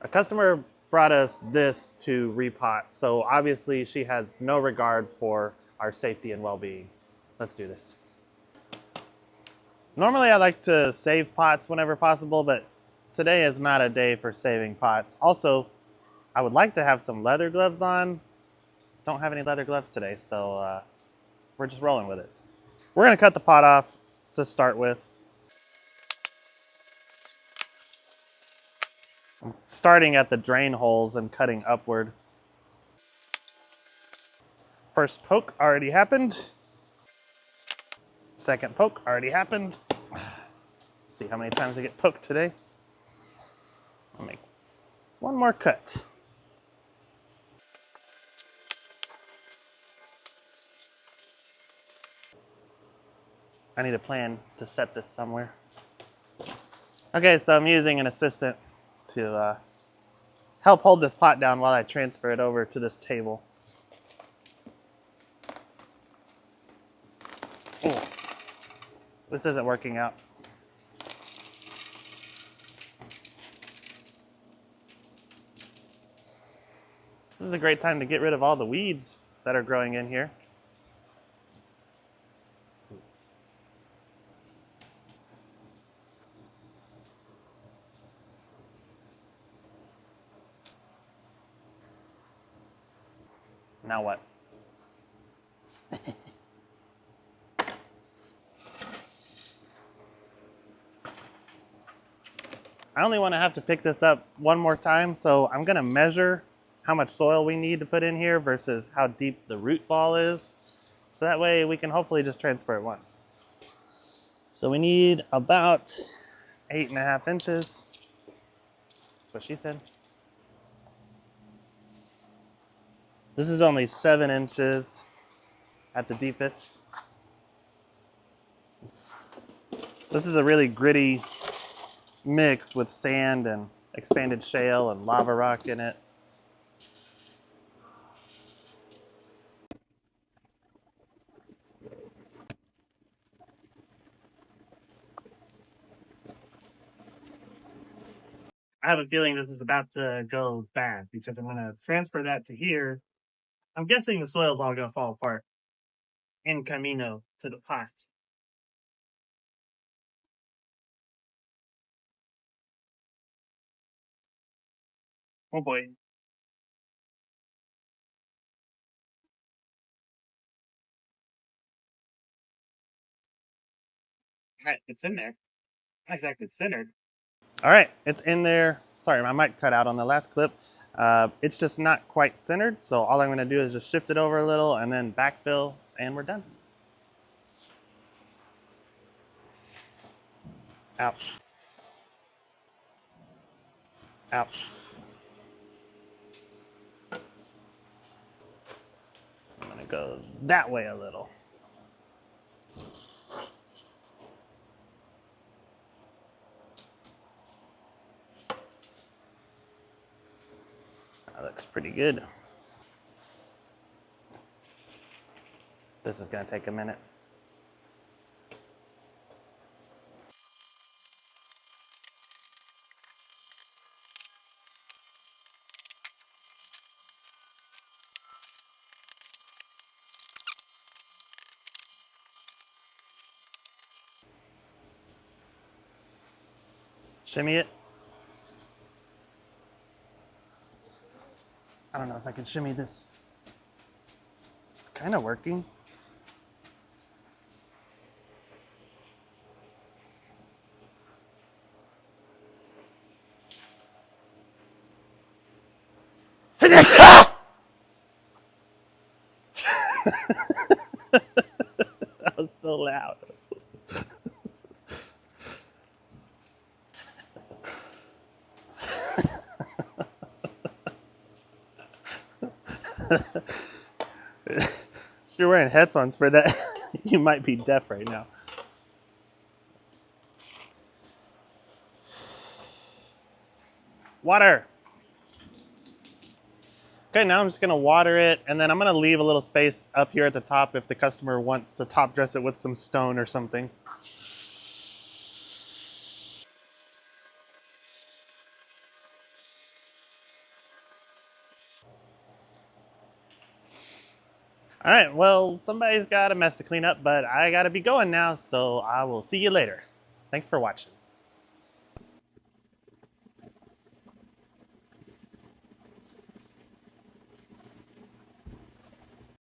A customer brought us this to repot, so obviously she has no regard for our safety and well-being. Let's do this. Normally I like to save pots whenever possible, but today is not a day for saving pots. Also, I would like to have some leather gloves on. Don't have any leather gloves today, so we're just rolling with it. We're gonna cut the pot off to start with. I'm starting at the drain holes and cutting upward. First poke already happened. Second poke already happened. Let's see how many times I get poked today. I'll make one more cut. I need a plan to set this somewhere. Okay, so I'm using an assistant to help hold this pot down while I transfer it over to this table. Ooh, this isn't working out. This is a great time to get rid of all the weeds that are growing in here. Now what? I only want to have to pick this up one more time, so I'm going to measure how much soil we need to put in here versus how deep the root ball is. So that way we can hopefully just transfer it once. So we need about 8.5 inches. That's what she said. This is only 7 inches at the deepest. This is a really gritty mix with sand and expanded shale and lava rock in it. I have a feeling this is about to go bad because I'm going to transfer that to here. I'm guessing the soil's all going to fall apart in camino to the pot. Oh boy. All right, it's in there. Not exactly centered. All right, it's in there. Sorry, my mic cut out on the last clip. It's just not quite centered, so all I'm going to do is just shift it over a little and then backfill, and we're done. Ouch. Ouch. I'm going to go that way a little. That looks pretty good. This is going to take a minute. Shimmy it. I don't know if I can shimmy this. It's kind of working. That was so loud. If you're wearing headphones for that, you might be deaf right now. Water. Okay, now I'm just gonna water it, and then I'm gonna leave a little space up here at the top if the customer wants to top dress it with some stone or something. All right, well, somebody's got a mess to clean up, but I gotta be going now, so I will see you later. Thanks for watching.